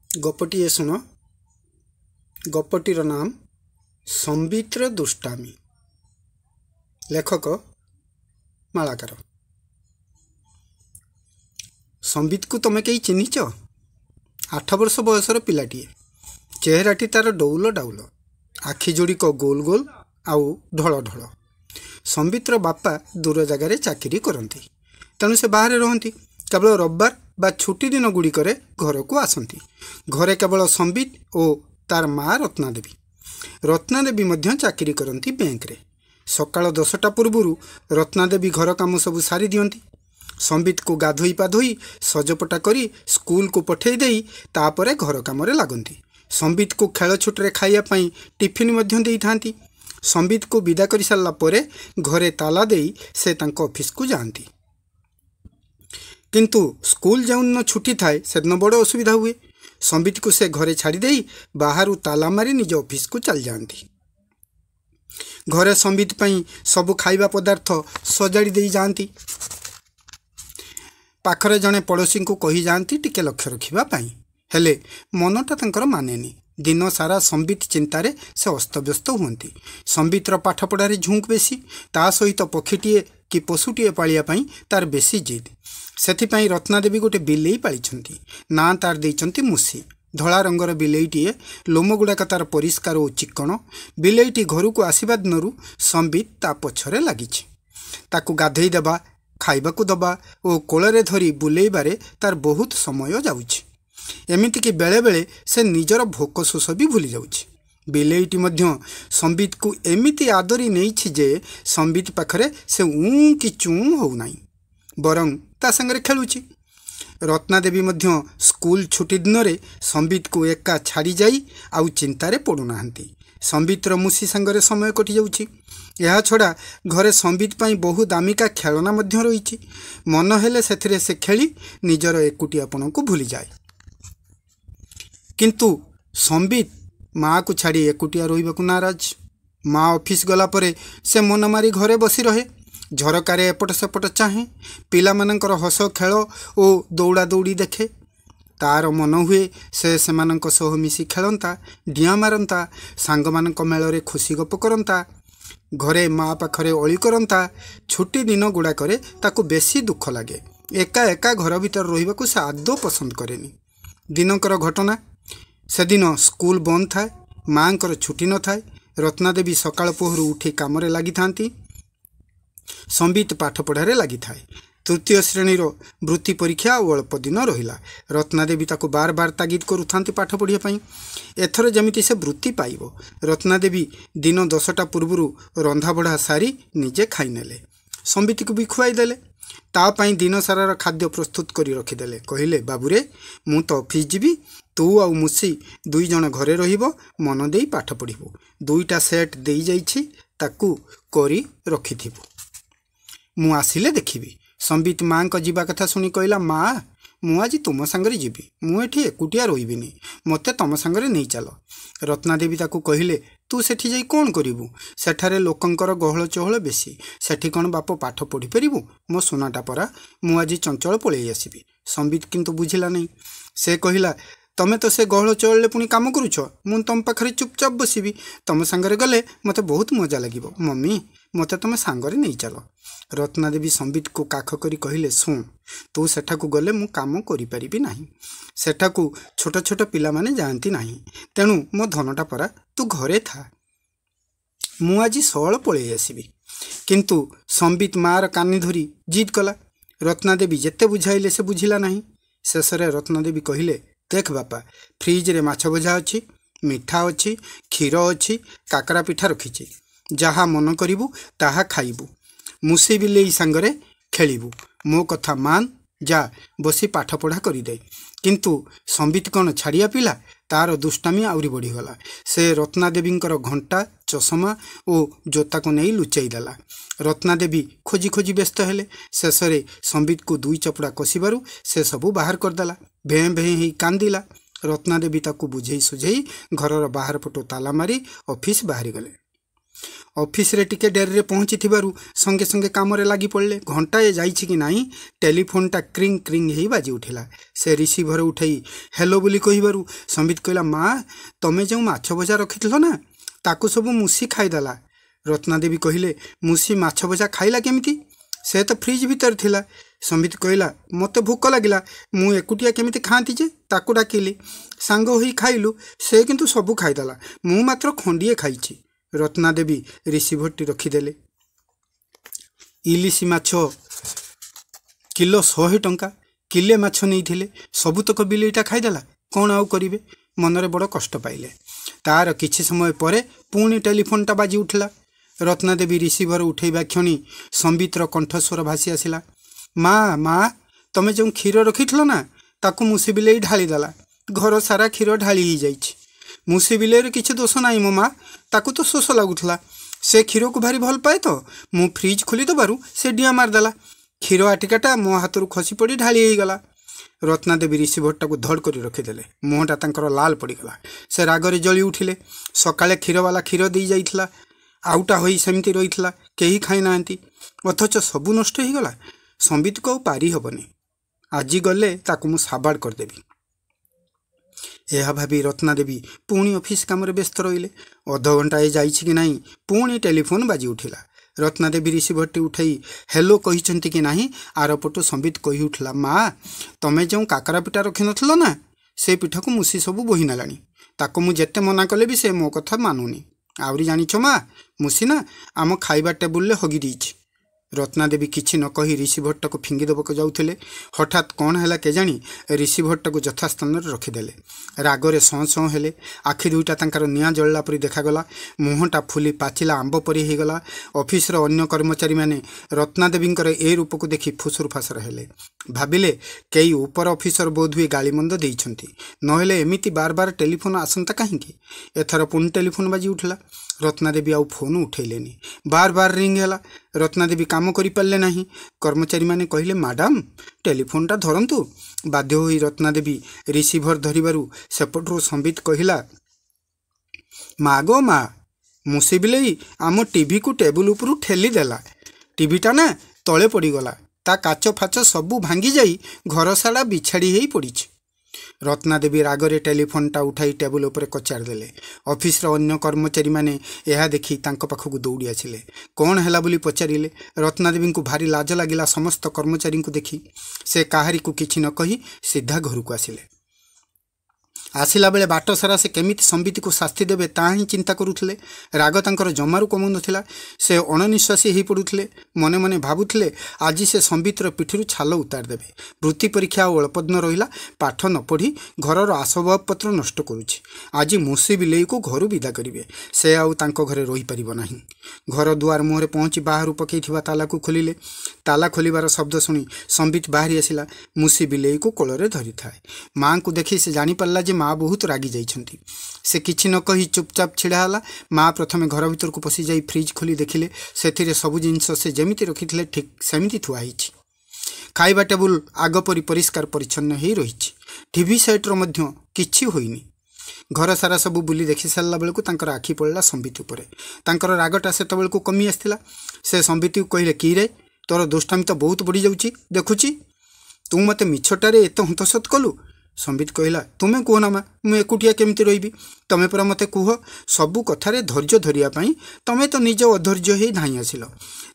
गपटीए शुण। गपटीर नाम संबितर दुष्टामी। लेखक मालाकार। संबित को तुम कहीं चिन्हिच? 8 वर्ष बयसर पिलाटीए। चेहराटी तार डौल डाउल, आखि जोड़िक गोल गोल आउ ढल ढल। संबितर बापा दूर जगार चाकरी करती, तेणु से बाहर रहती। केवल रविवार बा छुट्टी दिन गुड़िक घर को आसती। घरे केवल संबित और तार माँ रत्नादेवी। रत्नादेवी मध्य चाकरी करती बैंक रे। सकाल 10टा पूर्व रत्नादेवी घर काम सब सारी दियंती। संबित को गाधोई पाधोई सजपटा करी स्कूल को पठेई देई तापरे घर काम लगती। संबित को खेल छुट्टी खाइबापी टिफिन मध्य देई थांती। संबित को विदा कर सारा परे घरे ताला देई से तांको ऑफिस को जाती। किंतु स्कूल जौन छुट्टी थाए से दिन बड़ असुविधा हुए। संबित को से घरे छाड़ी देई बाहर ताला मारी निज ऑफिस को चल जाती। घरे संबित पई सब खाइबा पदार्थ सजाड़ी दे जाती। पाखरे जड़े पड़ोसी को कही जाती टिके लक्ष्य रखिबा पई, हेले मनटा तांकर मानेनी। दिन सारा संबित चिंतारे से अस्तव्यस्त हुंती। संबितर पाठ पढ़ारे झुंक बेसी, ता सहित पक्षीटीए कि पशुटीए पालिया पई तार बेसी जिद। सेथिपाई रत्नादेवी गोटे बिलेई पालिछंती। ना तार देइछंती मुसी। धला रंगर बिलेईटीए, लोम गुड़ाक तार परिष्कार और चिक्कण। बिलेईटी घर को आसवा दिन संबित ता पछरे लागिछि। ताकू गाधेई देबा, खाइबाकू दबा और कोଳରେ धरी बुलेइबारे तार बहुत समय जाउछि। एमितिक बेले बेले से निजर भोक शोष भी भूली जाउछि। बिलेईटी मध्य संबित को एमिति आदरी नेइछि जे संबित पाखरे से ऊ कि चूँ हो नाई, बरं ता संगरे खेलुछि। रत्नादेवी मध्य स्कूल छुट्टी दिन रे संबित को एका छाड़ी जाई आउ चिंतारे पड़ु नाहंती। संबितर मुसी संगरे समय कटि जाउछि। यह छड़ा घरे संबित पई बहु दामिका खेलना मध्य रहिछि। मन हेले सेथिरे से खेली निजर एकुटियापन को भूली जाए। किंतु संबित माँ को छाड़ी एकुटिया रहिबाकू नाराज। माँ ऑफिस गला परे से मन मारी घरे बसी रहे। झरकारे एपट सेपट चाहे, पिला मानकर हस खेल और दौड़ा दौड़ी देखे। तार मन हुए से सेमानंक सह मिसी खेलंता, डिया मारंता, सांग मानक मेलरे खुशी गप करंता, घरे माँ पाखरे अली करंता। छुट्टी दिन गुड़ाकरे ताकू बेसी दुख लगे। एका एका घर भीतर रहिबाकू से आदौ पसंद करेनी। दिनकर घटना, से दिन स्कूल बंद थाए, माँकर छुट्टी न थाए। रत्नादेवी सकाळ पोहरु उठी कामरे लागि थांती। संबित पाठ पढ़ारे लगी थाए। तृतीय श्रेणीर वृत्ति परीक्षा और अल्प दिन रहिला। रत्नादेवी ताको बार बार तागिद करुथांती पाठ पढ़िया पई। एथर जमिति से वृत्ति पाइबो। रत्नादेवी दिन 10टा पूर्व रंधा बढ़ा सारी निजे खाई नेले। संबित को भी खुआई देले। ता पाई दिन सारार खाद्य प्रस्तुत करी रखिदेले। कहिले, बाबूरे मु तो ऑफिस जीवी, तू आउ मुसी 2 जण घरे रहिबो, मन देई पाठ पढ़िबो। 2टा सेट देई जाइछि, ताकू करी रखिथिबो, मु आसिले देखिबी। संबित माँ को जीवा कथा शुणी कहला, माँ मु आज तुम सांगरे जीवी, मु एठी एकुटिया रहिबिनी, मते तुम सांगरे नहीं चल। रत्नादेवी ताकू कहिले, तू सेठी जाई कोन करिबू? सेठारे लोकंकर गहळ चहळ बेसी, सेठी कोन बाप पाठ पढ़ी परिबू? मो सोनाटा परा, मु आज चंचल पळेई आसीबी। संबित किंतु बुझिला नहीं। से कहिला, तमे तो से गहळ चहळे पुणी काम करूछ, मु तम पाखरे चुपचाप बसिबी। तम सांगरे गले मते बहुत मजा लागिबो। मम्मी मते तमे सांगरे नहीं चल। रत्नादेवी संबित को काख करी कहिले, शुण, तू सेठाकू गले मु काम करि परिबी नाही। सेठाकू छोट छोट पिला माने जांती नाही, तेणु मो धनटा परा, तू घरे था, मु आज सळ पळेई आसीबी। किंतु संबित मार कानी धरी जिद कला। रत्नादेवी जेते बुझाइले से बुझिला नाही। शेषरे रत्नादेवी कहिले, देख बापा, फ्रिज रे माछ भजा अछि, मिठा अछि, क्षीर अछि, काकरा पिठा रखिछि, जहा मन करिबू ताहा खाइबू, मुसी बिलेई सांगरे खेलिबू। मो कथा मान, जा बसी पाठ पढ़ा करी दे। किंतु संबित कौन छाड़िया पिला, तार दुष्टामी आउरी बढ़ीगला। से रत्नादेवींकर घंटा, चषमा और जोता को नहीं लुचाई देला। रत्नादेवी खोजी खोजी व्यस्त हेले। शेषरे संबित को 2 चपड़ा कषिबारु से सबू बाहर करदेला। भें भें ही कांदिला। रत्नादेवी ताकू बुझेई सुझेई घरर बाहर पटो ताला मारी ऑफिस बाहरी गले। ऑफिस रे टिके डेरी पहुँची संगे संगे काम लगी पड़े। घंटाए जाइछि कि नहीं टेलीफोनटा क्रिंग क्रिंग ही बाजी उठिला। से रिसीभर उठाई हेलो बोली कहिबारु संबित कहला माँ तमे जो माछ भजा रखिथिल ना ताकू सबू मुसी खाईदेला। रत्नादेवी कहले मुसी माछ भजा खाइला केमिति से तो फ्रिज भीतर थिला। संबित कहला मते भूक लगिला मु एकुटिया केमिति खाती जे ताकू डाकिली सांग होई खाइलु से किंतु सबू खाईदेला मु मात्र खंडिए खाइछि। रत्नादेवी रिसीभरटी रखिदेले। इलिसी माछ किलो 100 टंका किले माछ नहीं सबुतक बिलेईटा खाईदेला कौन आउ करिवे मनरे बड़ कष्ट पाइले। तार किछि समय परे पुणी टेलीफोनटा बाजी उठिला। रत्नादेवी रिसीभर उठेबा क्षणी संबितर कंठस्वर भासी आसिला माँ माँ तमे जो क्षीर रखिथिल ना ताकू मुसी बिलेई ढालीदेला घर सारा क्षीर ढाली ही जाइछि। मुसी बिलेईर किछि दोष नाही मो माँ ताकू तो शोष लगुला से क्षीर को भारी भल पाए तो मु फ्रिज खोली दबारु से डिया मारदेला क्षीर आटिकाटा मो हाथ खसी पड़ी ढाली ही गला। रत्नादेवी रिसीभरटा को धड़ कर रखिदेले। मुहटा तांकर लाल पड़गला। से रागरे जली उठिले। सकाळे क्षीरवाला क्षीर दे जाइथिला आउटा होई सेमती रहिथिला केही खाई नांती अथच सबू नष्ट हो गला। संबित को पारी हबनी आज गले ताकू मु साबाड़ करदेवी। यह भाभी रत्नादेवी पुणी ऑफिस काम व्यस्त रहिले। अध घंटाए जाइछि कि नहीं पुणी टेलीफोन बाजी उठिला। रत्नादेवी रिसीभरटी उठाई हेलो कहिचंती कि नहीं आरपटू संबित कही उठला माँ तमे जो काकरा पिठा रखि नथिलो ना से पिठा को मुसी सबू बोही नेलानी ताको मु जेते मना कले भी से मो कथा मानुनी आवरी जानिछ माँ मुसी ना आम खाइबा टेबुल हगी दीछि। रत्नादेवी किछि न कही रिसीभरटा को फिंगी देबक जाउथिले। हठात कौन है केजाणी रिसीभरटा को यथास्थान रखिदेले। रागरे सौ सौ हेले आखि दुईटा तांकर निया जळला परी देखागला। मुहटा फुली पाचिला आंब परी हो गला। ऑफिस अन्य कर्मचारी माने रत्नादेवींकर ए रूप को देखि फुसुर फासर हेले। भाबिले कई ऊपर ऑफिसर बोधुए गालीमंद देइछंती नहेले एमिति बार बार टेलीफोन आसंता काहींकी। एथर पुणी टेलीफोन बाजी उठला। रत्नादेवी आउ फोन उठेलेनी। बार बार रिंग हैला। रत्नादेवी काम करि पारले नाही। कर्मचारी माने कहिले मैडम टेलीफोनटा धरंतु। बाध्य होई रत्नादेवी रिसीभर धरिबारु सेपटरू संबित कहिला माँ गो माँ मुसी बिलेई आम टीवी को टेबुल उपरू ठेली देला टीवीटा ना तले पड़ीगला ता काच फाच सबू भांगी जाई घर सारा बिछाड़ी ही पड़ीछि। रत्नादेवी रागरे टेलीफोनटा उठाई टेबुल उपरे कचार देले। ऑफिस अन्य कर्मचारी माने यह देखी तांको पाखकु दौड़ी आसिले। कौन हैला बोली पचारिले। रत्नादेवी को भारी लाज लागिला समस्त कर्मचारी को देखी। से काहारी को किछि न कही सीधा घर को आसिले। आसिला बेले बाट सारा से केमिति संबित को शास्ति देबे ता ही चिंता करुथले। राग तांकर जमारू कमु नथिला। से अणनिश्वासी ही पड़ुथले। मने मने भाबुथले आज से संबितर पिठिरु छाल उतार देबे। वृत्ति परीक्षा अल्पदिन रहिला पाठ न पढ़ी घरर आसबाबपत्र नष्ट करुछि। आज मुसी बिलेई को घर विदा करिवे। से आउ तांको घरे रही परिबो नाही। घर दुआर मुहरे पहुँची बाहर पकईथिबा ताला को खोलिले। ताला खोलिबार शब्द शुणी संबित बाहरी आसिला। मुसी बिलेई को कोଳରେ धरी थाए। माँ को देखी से जानी पारला जे माँ बहुत रागी जाइछंती। से किछि न कही चुपचाप छिड़ा हला। माँ प्रथमे घर भीतर को पशि जाई फ्रिज खोली देखिले सेथिरे सबु जिनिस से जेमिति रखिथिले ठीक सेमिति थुआ हिछि। खाइबा टेबुल आगपरी परिष्कार परिच्छन्न ही रहिछि। टीवी सेट्र मध्य किछि होइनी। घर सारा सबू बुली देखि सारा बेलू तांकर आखि पड़ला संबित उपरे। तांकर रागटा से बेलू कमी आसला। से संबित को कहले कि रे तोर दुष्टामी तो बहुत बढ़ी जाउछि देखुछि तू मते मिछटारे एत हंतसत कलु। संबित कहला तुमे कह ना माँ मु एकुटिया केमिति रहिबी तमे परा मते कुह सबू कथारे धैर्य धरिया पई तमे तो निज अधैर्य ही धाई आसिल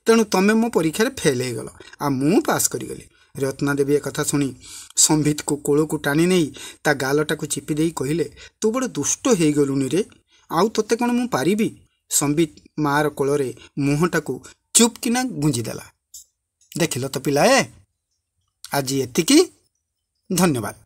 तेणु तमे मो परीक्षा फेल हो गल आ मु पास करिगली। रत्नादेवी एक कथा शुणी संबित को कोल को टाणी नहीं ता गालटा को चिपी देई कहले तू बड़ दुष्ट हो गलुनी रे आउ तोते कौन मु पारिबी। संबित मार कोଳରେ मुहटा को चुप किना गुंजिदेला। देखिल तो पिलाए आज एतिकी। धन्यवाद।